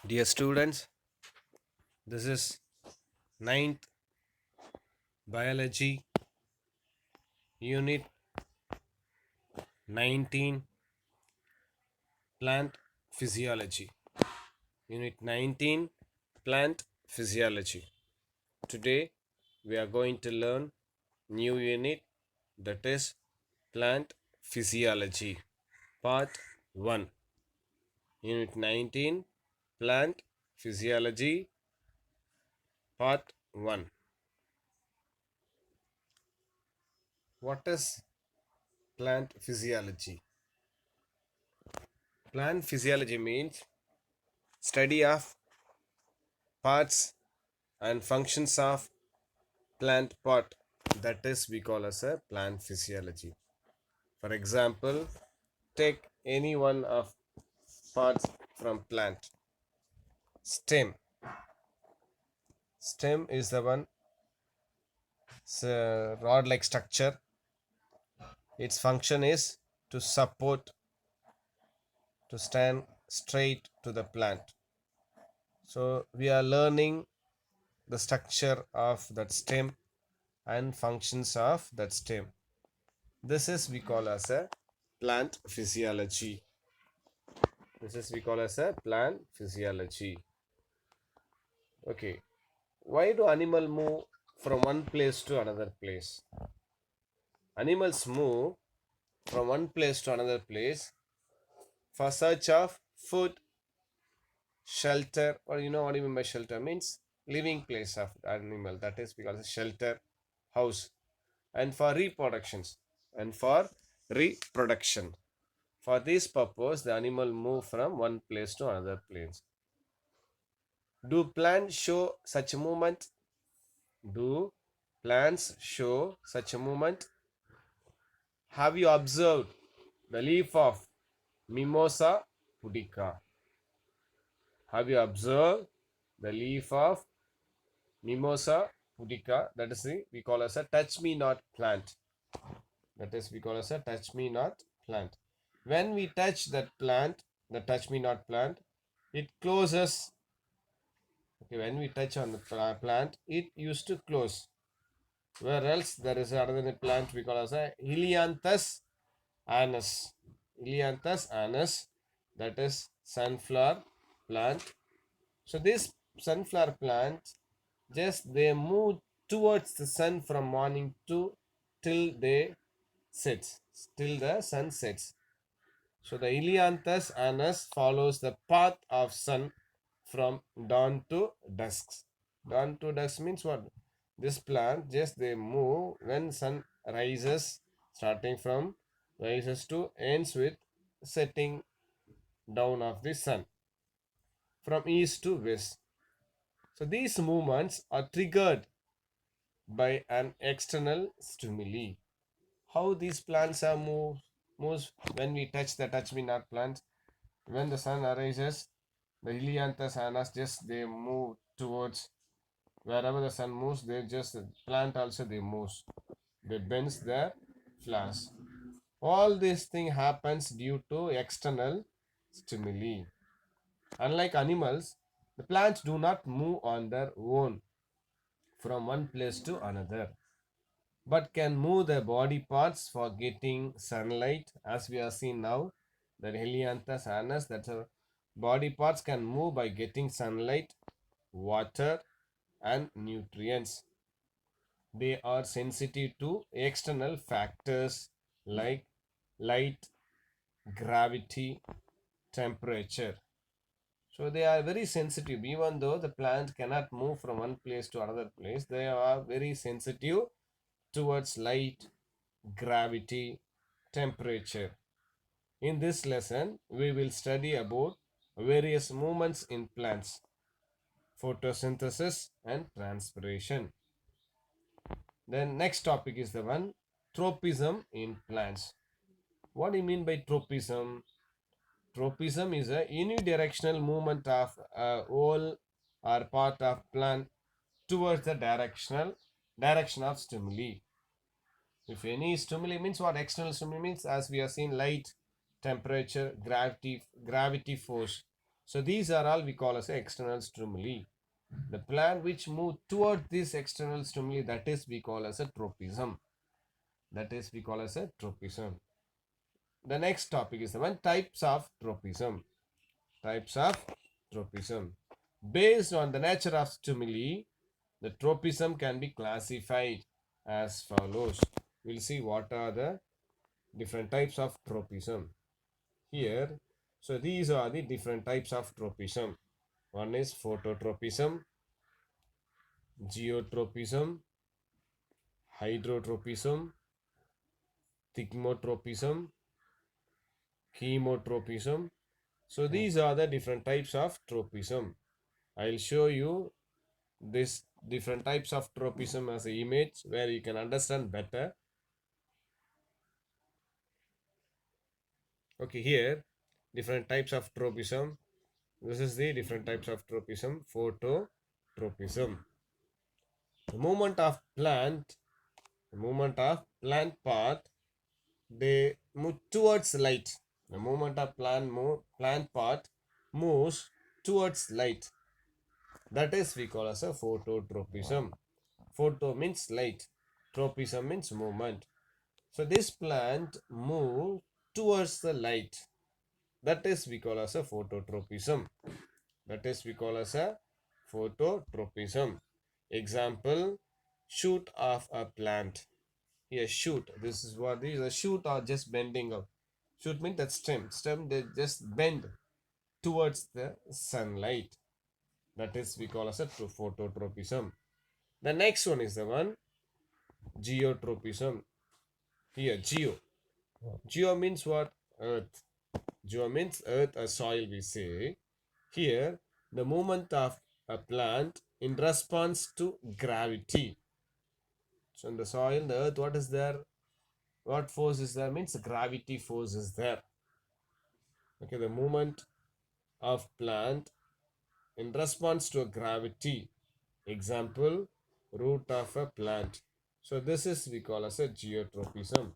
Dear students, this is ninth Biology Unit 19 Plant Physiology. Unit 19 Plant Physiology. Today we are going to learn new unit, that is Plant Physiology Part 1. Unit 19 Plant Physiology Part 1. What is plant physiology? Plant physiology means study of parts and functions of plant part, that is we call as a plant physiology. For example, take any one of parts from plant. Stem is the one, it's a rod like structure. Its function is to support, to stand straight to the plant. So we are learning the structure of that stem and functions of that stem. This is we call as a plant physiology. This is we call as a plant physiology. Okay. Why do animals move from one place to another place? Animals move from one place to another place for search of food, shelter, or you know what do you mean by shelter? Means living place of animal. That is because of shelter, house, and for reproductions. And for reproduction. For this purpose, the animal move from one place to another place. Do plants show such a movement? Do plants show such a movement? Have you observed the leaf of Mimosa pudica? Have you observed the leaf of Mimosa pudica? That is the we call as a touch me not plant. That is we call as a touch me not plant. When we touch that plant, the touch me not plant, it closes. Okay, when we touch on the plant, it used to close. Where else there is another plant we call as a Helianthus anus. Helianthus anus, that is sunflower plant. So this sunflower plant, just they move towards the sun from morning to till they sets, till the sun sets. So the Helianthus anus follows the path of sun from dawn to dusk. Dawn to dusk means what? This plant just they move when sun rises, starting from rises to ends with setting down of the sun from east to west. So these movements are triggered by an external stimuli. How these plants are moves when we touch the touch me not plant. When the sun arises, the Helianthus anas just they move towards wherever the sun moves. They just plant also they moves. They bends their flowers. All this thing happens due to external stimuli. Unlike animals, the plants do not move on their own from one place to another, but can move their body parts for getting sunlight, as we are seeing now. The Helianthus anus, that's a body parts can move by getting sunlight, water, and nutrients. They are sensitive to external factors like light, gravity, temperature. So they are very sensitive. Even though the plant cannot move from one place to another place, they are very sensitive towards light, gravity, temperature. In this lesson, we will study about various movements in plants, photosynthesis and transpiration. Then next topic is the one tropism in plants. What do you mean by tropism? Tropism is a unidirectional movement of a whole or part of plant towards the direction of stimuli. If any stimuli means what external stimuli means, as we have seen light, temperature, gravity force. So these are all we call as external stimuli. The plant which move toward this external stimuli, that is we call as a tropism. That is we call as a tropism. The next topic is the one types of tropism. Types of tropism. Based on the nature of stimuli, the tropism can be classified as follows. We'll see what are the different types of tropism. Here, so these are the different types of tropism. One is phototropism, geotropism, hydrotropism, thigmotropism, chemotropism. So these are the different types of tropism. I'll show you this different types of tropism as an image where you can understand better. Okay, here different types of tropism. This is the different types of tropism. Phototropism. The movement of plant part, they move towards light. The movement of plant part moves towards light. That is we call as a phototropism. Photo means light. Tropism means movement. So this plant move towards the light. That is we call as a phototropism. That is we call as a phototropism. Example, shoot of a plant. Here shoot. This is what these are. Shoot are just bending up. Shoot means that stem. Stem they just bend towards the sunlight. That is we call as a phototropism. The next one is the one geotropism. Here geo. Geo means what? Earth. Geo means earth or soil we say. Here the movement of a plant in response to gravity. So in the soil, the earth, what is there? What force is there? Means gravity force is there. Okay, the movement of plant in response to a gravity. Example, root of a plant. So this is we call as a geotropism.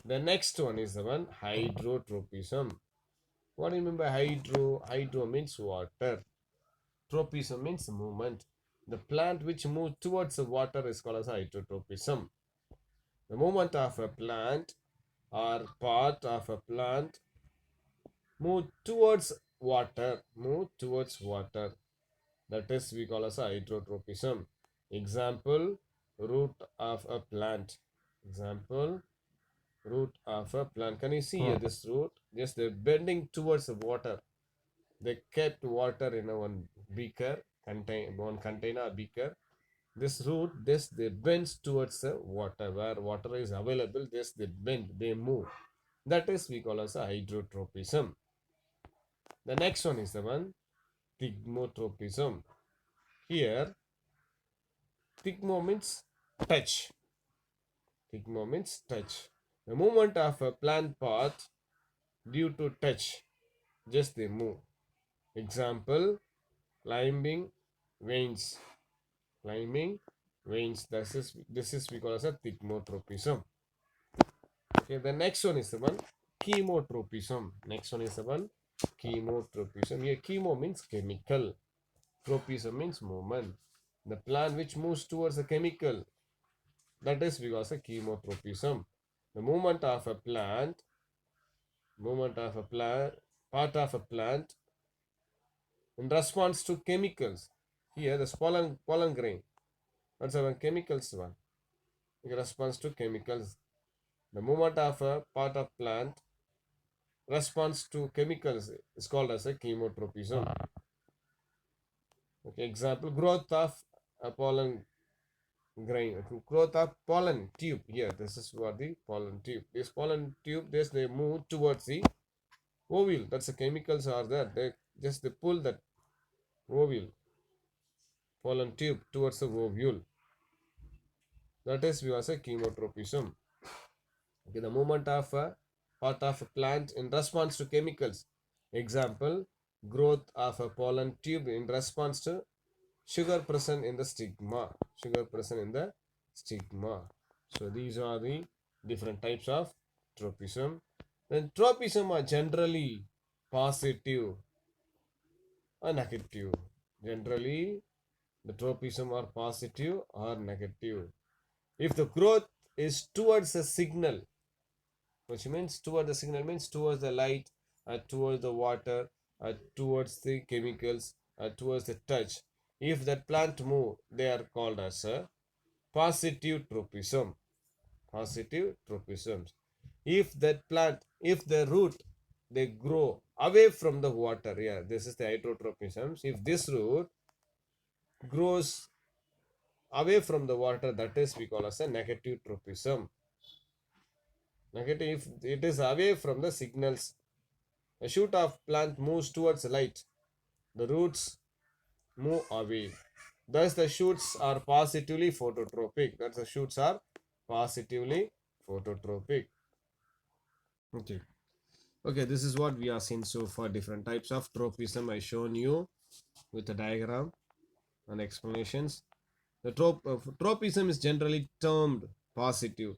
The next one is the one hydrotropism. What do you mean by hydro? Hydro means water. Tropism means movement. The plant which moves towards the water is called as hydrotropism. The movement of a plant or part of a plant move towards water. That is we call as hydrotropism. Example, root of a plant. Example, root of a plant. Can you see here this root? Yes, they're bending towards the water. They kept water in a one container beaker. This root, they bend towards the water. Where water is available, they bend, they move. That is we call as a hydrotropism. The next one is the one thigmotropism. Here, thigmo means touch. Thigmo means touch. The movement of a plant part due to touch, just they move. Example, climbing veins. Climbing veins. This is we call as a thigmotropism. Okay, the next one is the one chemotropism. Next one is the one chemotropism. Here, chemo means chemical. Tropism means movement. The plant which moves towards a chemical, that is because of chemotropism. The movement of a plant, part of a plant in response to chemicals. Here, the pollen grain. That's a chemicals one. In response to chemicals. The movement of a part of plant response to chemicals is called as a chemotropism. Okay, example, growth of a pollen grain, growth of pollen tube. Here, this is what the pollen tube. This pollen tube, they move towards the ovule. That's the chemicals are there. They pull that ovule, pollen tube towards the ovule. That is we say chemotropism. Okay, the movement of a part of a plant in response to chemicals. Example, growth of a pollen tube in response to sugar present in the stigma. Sugar present in the stigma. So these are the different types of tropism. Then tropism are generally positive. or negative. Generally, the tropism are positive or negative. If the growth is towards a signal, which means towards the signal means towards the light, towards the water, towards the chemicals, towards the touch. If that plant move, they are called as a positive tropism. Positive tropisms. If that plant, if the root, they grow away from the water, yeah, this is the heterotropisms. If this root grows away from the water, that is we call as a negative tropism. Negative, if it is away from the signals. A shoot of plant moves towards light. The roots move away. Thus, the shoots are positively phototropic. Thus, the shoots are positively phototropic. Okay. Okay, this is what we have seen so far. Different types of tropism I shown you with a diagram and explanations. The tropism is generally termed positive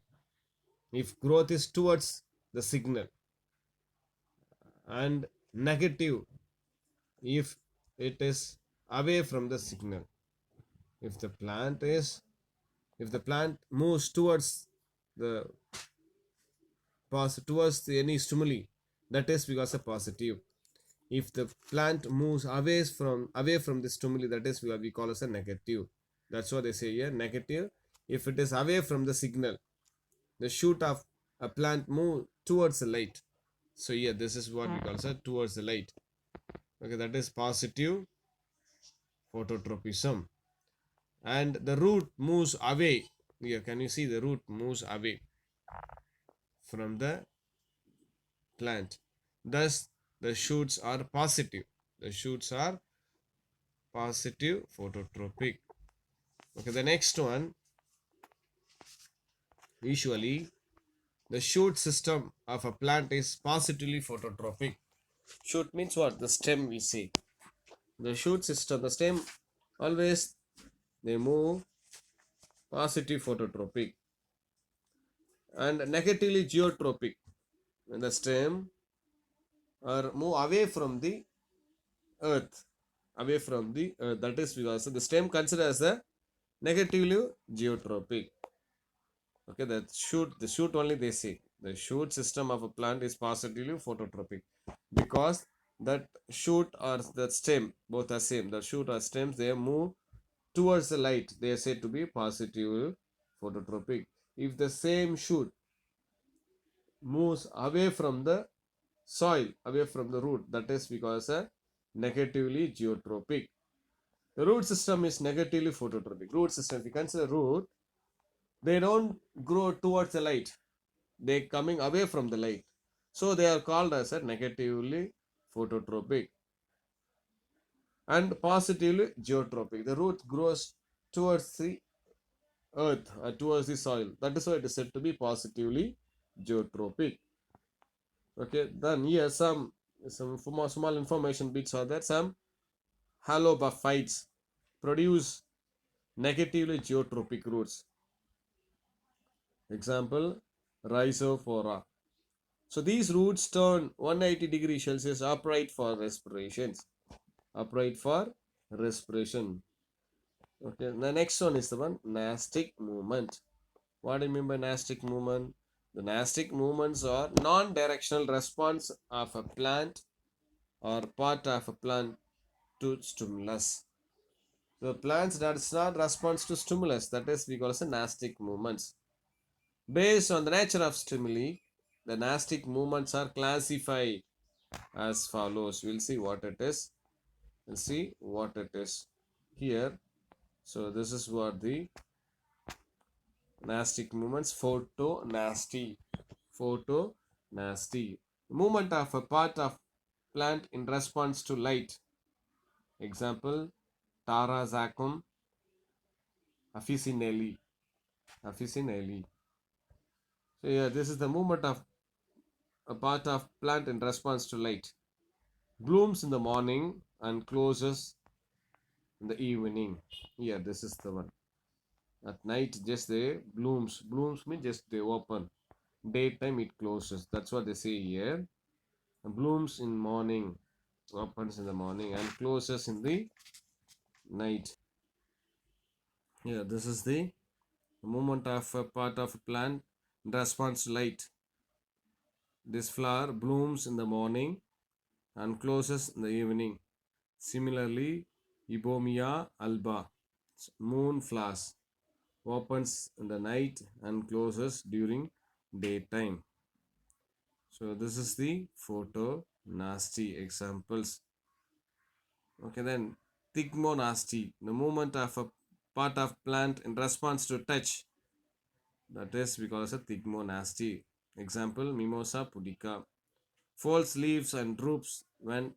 if growth is towards the signal, and negative if it is away from the signal. If the plant is, if the plant moves towards the towards any stimuli, that is because a positive. If the plant moves away from the stimuli, that is what we call as a negative. That's what they say here, negative. If it is away from the signal, the shoot of a plant move towards the light. So here this is what we call as a towards the light. Okay, that is positive phototropism. And the root moves away. Here, can you see the root moves away from the plant? Thus, the shoots are positive. The shoots are positive phototropic. Okay, the next one, usually the shoot system of a plant is positively phototropic. Shoot means what? The stem we see. The shoot system, the stem always they move positive phototropic and negatively geotropic. And the stem or move away from the earth, away from the earth. That is because the stem considered as a negatively geotropic. Okay, the shoot only they say the shoot system of a plant is positively phototropic because that shoot or the stem both are same. The shoot or stems they move towards the light. They are said to be positive phototropic. If the same shoot moves away from the soil, away from the root, that is because a negatively geotropic. The root system is negatively phototropic. Root system, if you consider root, they don't grow towards the light. They coming away from the light. So they are called as a negatively phototropic and positively geotropic. The root grows towards the earth or towards the soil. That is why it is said to be positively geotropic. Okay, then here some small information bits are there. Some halobaphites produce negatively geotropic roots. Example, rhizophora. So these roots turn 180 degrees Celsius upright for respirations. Upright for respiration. Okay, the next one is the one nastic movement. What do you mean by nastic movement? The nastic movements are non-directional response of a plant or part of a plant to stimulus. The plants does not respond to stimulus, that is we call as a nastic movements. Based on the nature of stimuli, the nastic movements are classified as follows. We'll see what it is. We'll see what it is here. So this is what the nastic movements. Photonasty. Photonasty. Movement of a part of plant in response to light. Example, Tarazacum officinelli. Officinelli. So yeah, this is the movement of a part of plant in response to light. Blooms in the morning and closes in the evening. Here, this is the one. At night, just they blooms. Blooms mean just they open. Daytime it closes. That's what they say here. Blooms in morning opens in the morning and closes in the night. Yeah, this is the movement of a part of a plant in response to light. This flower blooms in the morning and closes in the evening. Similarly, Ibomia alba, moon flowers, opens in the night and closes during daytime. So this is the photo nasty examples. Okay, then thigmonasty, the movement of a part of plant in response to touch. That is because of thigmonasty. Example, Mimosa pudica. Folds leaves and droops when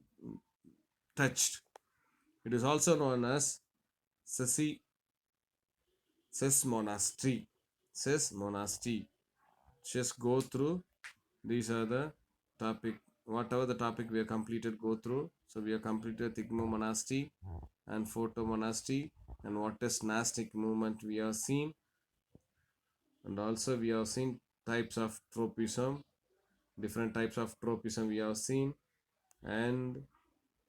touched. It is also known as sesmonasty. Sesmonasty. Just go through. These are the topic. Whatever the topic we have completed, go through. So we have completed thigmomonasty and photomonasty, and what is nastic movement we have seen, and also we have seen types of tropism, different types of tropism we have seen, and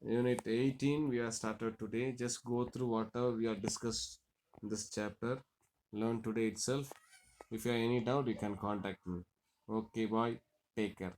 unit 18 we have started today. Just go through whatever we have discussed in this chapter, learn today itself. If you have any doubt, you can contact me. Okay, bye, take care.